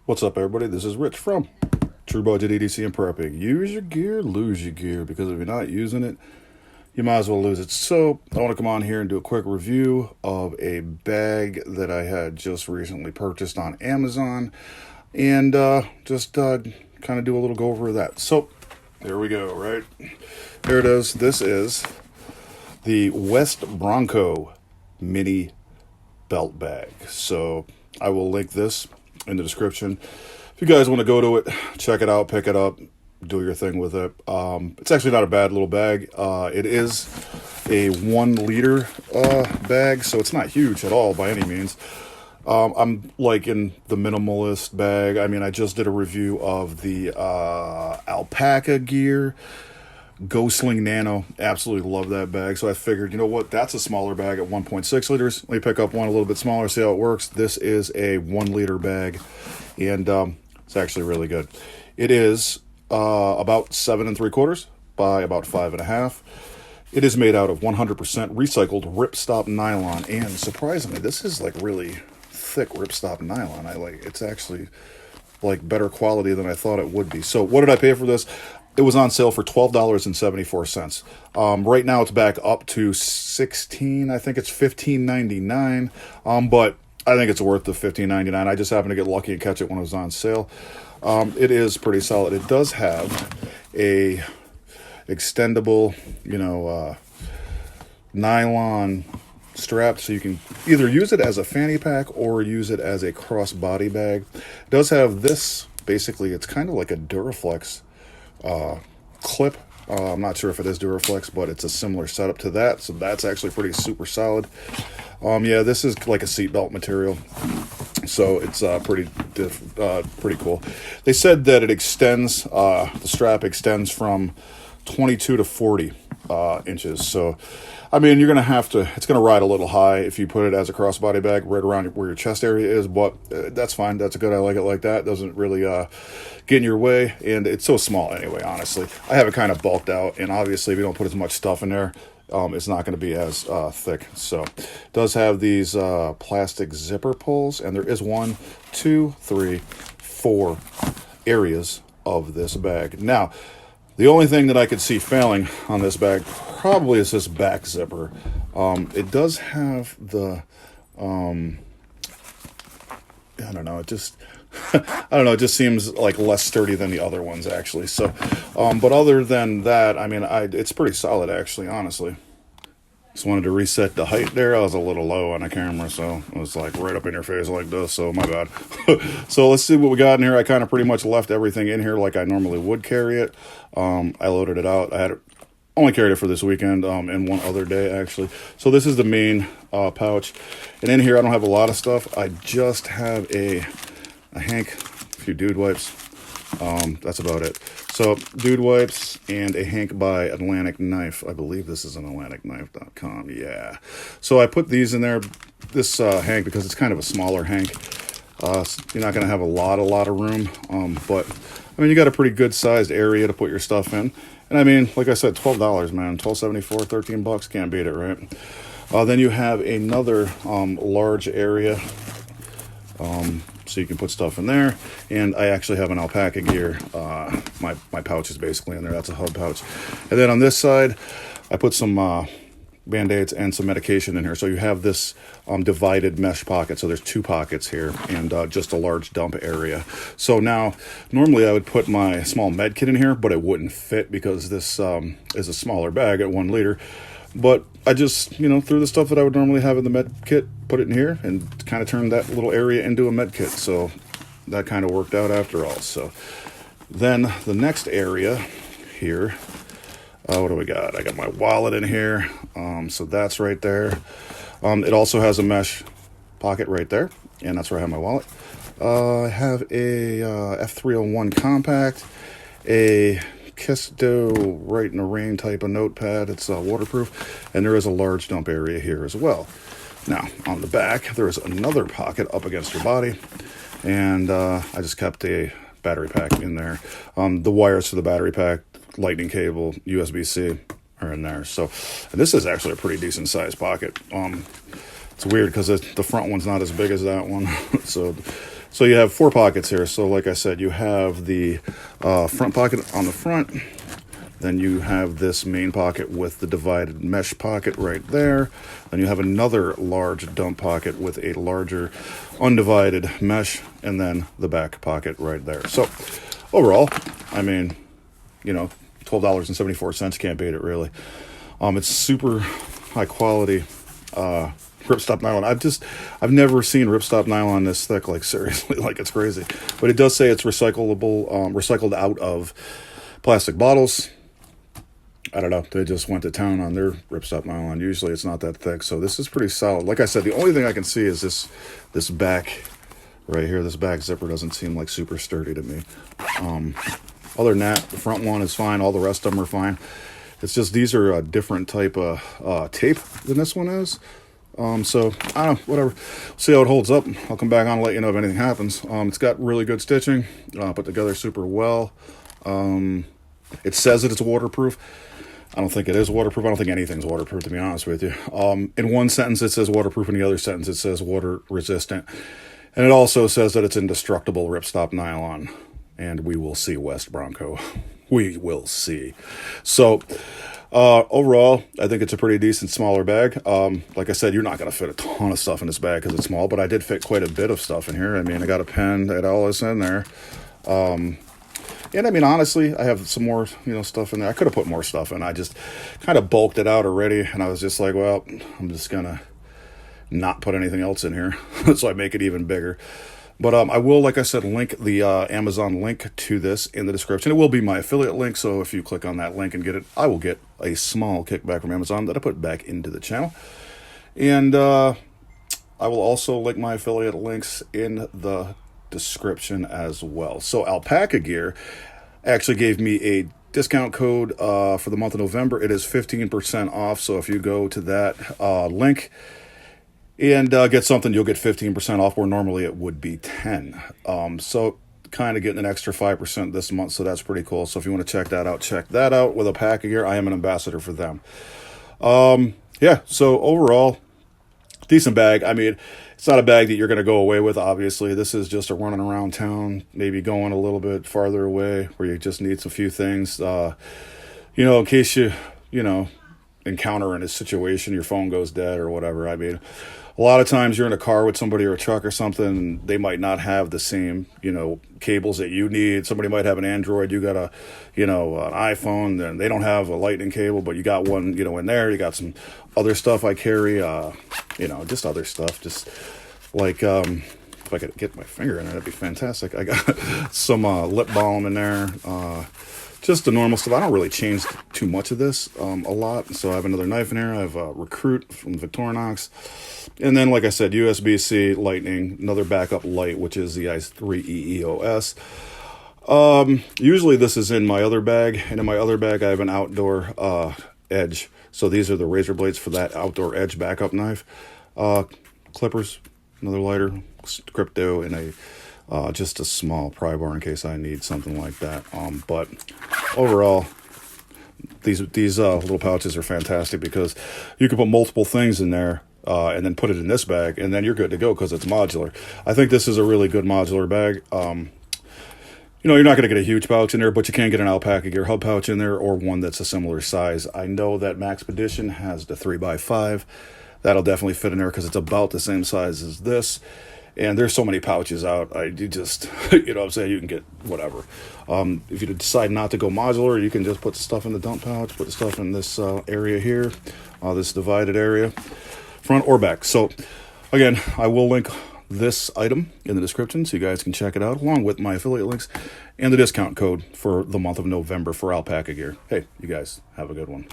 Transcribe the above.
What's up, everybody? This is Rich from True Budget EDC and Prepping. Use your gear, lose your gear, because if you're not using it, you might as well lose it. So I want to come on here and do a quick review of a bag that I had just recently purchased on Amazon, and just kind of do a little go over of that. So there we go, right? There it is. This is the WestBronco Mini Belt Bag. So I will link this in the description. If you guys want to go to it, check it out, pick it up, do your thing with it. It's actually not a bad little bag. It is a 1 liter bag, so it's not huge at all by any means. I'm like in the minimalist bag. I mean, I just did a review of the alpaca gear. Ghostling Nano, absolutely love that bag. So I figured, you know what, that's a smaller bag at 1.6 liters. Let me pick up one a little bit smaller, see how it works. This is a 1 liter bag, and it's actually really good. It is about 7 3/4 by about 5.5. It is made out of 100% recycled ripstop nylon, and surprisingly, this is like really thick ripstop nylon. It's actually like better quality than I thought it would be. So what did I pay for this? It was on sale for $12.74. Right now it's back up to $16. I think it's $15.99. But I think it's worth the $15.99. I just happened to get lucky and catch it when it was on sale. It is pretty solid. It does have a extendable, nylon strap, so you can either use it as a fanny pack or use it as a crossbody bag. It does have this, basically, it's kind of like a Duraflex clip. I'm not sure if it is Duraflex, but it's a similar setup to that, so that's actually pretty super solid. Yeah, this is like a seatbelt material, so it's pretty cool. They said that it extends, the strap extends from 22 to 40 inches. So, I mean, you're going to have to, it's going to ride a little high if you put it as a crossbody bag right around where your chest area is, but that's fine. That's good. I like it like that. It doesn't really get in your way, and it's so small anyway, honestly. I have it kind of bulked out, and obviously if you don't put as much stuff in there, it's not going to be as thick. So it does have these plastic zipper pulls, and there is 1, 2, 3, 4 areas of this bag. Now, the only thing that I could see failing on this bag probably is this back zipper. It does have the, I don't know, it just, I don't know, it just seems like less sturdy than the other ones, actually. So, but other than that, I mean, it's pretty solid, actually, honestly. Just wanted to reset the height there. I was a little low on the camera, so it was like right up in your face like this, so my bad. So let's see what we got in here. I kind of pretty much left everything in here like I normally would carry it. I loaded it out. I had it, only carried it for this weekend and one other day, actually. So this is the main pouch. And in here, I don't have a lot of stuff. I just have a hank, a few dude wipes. That's about it. So, dude wipes and a hank by Atlantic Knife. I believe this is an AtlanticKnife.com. Yeah. So I put these in there, this hank, because it's kind of a smaller hank. You're not going to have a lot of room. But, I mean, you got a pretty good sized area to put your stuff in. And I mean, like I said, $12, man. $12.74, $13. Can't beat it, right? Then you have another large area. So you can put stuff in there, and I actually have an alpaca gear. My pouch is basically in there. That's a hub pouch. And then on this side, I put some Band-Aids and some medication in here. So you have this divided mesh pocket. So there's 2 pockets here, and just a large dump area. So now, normally I would put my small med kit in here, but it wouldn't fit because this is a smaller bag at 1 liter. But I just, threw the stuff that I would normally have in the med kit, put it in here, and kind of turned that little area into a med kit. So that kind of worked out after all. So then the next area here, what do we got? I got my wallet in here. So that's right there. It also has a mesh pocket right there, and that's where I have my wallet. I have a F301 compact, a Kiss Dough Right in the Rain type of notepad. It's waterproof, and there is a large dump area here as well. Now, on the back, there is another pocket up against your body, and I just kept a battery pack in there. The wires to the battery pack, lightning cable, USB-C are in there. So, and this is actually a pretty decent sized pocket. It's weird because the front one's not as big as that one, so So you have 4 pockets here. So like I said, you have the front pocket on the front. Then you have this main pocket with the divided mesh pocket right there. Then you have another large dump pocket with a larger undivided mesh, and then the back pocket right there. So overall, I mean, you know, $12.74, can't beat it really. It's super high quality ripstop nylon. I've never seen ripstop nylon this thick, like seriously, like it's crazy. But it does say it's recyclable, recycled out of plastic bottles. I don't know, they just went to town on their ripstop nylon. Usually it's not that thick, so this is pretty solid. Like I said, the only thing I can see is this back right here. This back zipper doesn't seem like super sturdy to me. Other than that, the front one is fine. All the rest of them are fine. It's just these are a different type of tape than this one is. So I don't know, whatever. See how it holds up. I'll come back on and let you know if anything happens. It's got really good stitching, put together super well. It says that it's waterproof. I don't think it is waterproof. I don't think anything's waterproof, to be honest with you. In one sentence it says waterproof, in the other sentence it says water resistant. And it also says that it's indestructible ripstop nylon. And we will see, WestBronco. We will see. So overall, I think it's a pretty decent smaller bag. Like I said, you're not going to fit a ton of stuff in this bag because it's small, but I did fit quite a bit of stuff in here. I mean, I got a pen, I had all this in there. And I mean, honestly, I have some more, stuff in there. I could have put more stuff in. I just kind of bulked it out already. And I was just like, well, I'm just going to not put anything else in here. So I make it even bigger. But I will, like I said, link the Amazon link to this in the description. It will be my affiliate link. So if you click on that link and get it, I will get a small kickback from Amazon that I put back into the channel. And I will also link my affiliate links in the description as well. So Alpaca Gear actually gave me a discount code for the month of November. It is 15% off. So if you go to that link and get something, you'll get 15% off, where normally it would be 10. So kind of getting an extra 5% this month. So that's pretty cool. So if you want to check that out with Alpaca Gear. I am an ambassador for them. Yeah. So overall, decent bag. I mean, it's not a bag that you're going to go away with, obviously. This is just a running around town, maybe going a little bit farther away where you just need a few things. In case you encounter in a situation, your phone goes dead or whatever. I mean, a lot of times you're in a car with somebody or a truck or something, and they might not have the same, cables that you need. Somebody might have an Android, you got an iPhone, and they don't have a lightning cable, but you got one, in there. You got some other stuff I carry, just other stuff. Just like, if I could get my finger in there, that'd be fantastic. I got some lip balm in there, just the normal stuff. I don't really change too much of this a lot. So I have another knife in here. I have a Recruit from Victorinox. And then, like I said, USB-C, Lightning, another backup light, which is the i3 EEOS. Usually this is in my other bag. And in my other bag, I have an outdoor edge. So these are the razor blades for that outdoor edge backup knife. Clippers, another lighter, crypto, and just a small pry bar in case I need something like that. But overall, these little pouches are fantastic because you can put multiple things in there and then put it in this bag, and then you're good to go because it's modular. I think this is a really good modular bag. You're not going to get a huge pouch in there, but you can get an Alpaca Gear hub pouch in there, or one that's a similar size. I know that Maxpedition has the 3x5. That'll definitely fit in there because it's about the same size as this. And there's so many pouches out. You just, what I'm saying, you can get whatever. If you decide not to go modular, you can just put the stuff in the dump pouch, put the stuff in this area here, this divided area, front or back. So, again, I will link this item in the description so you guys can check it out, along with my affiliate links and the discount code for the month of November for Alpaca Gear. Hey, you guys have a good one.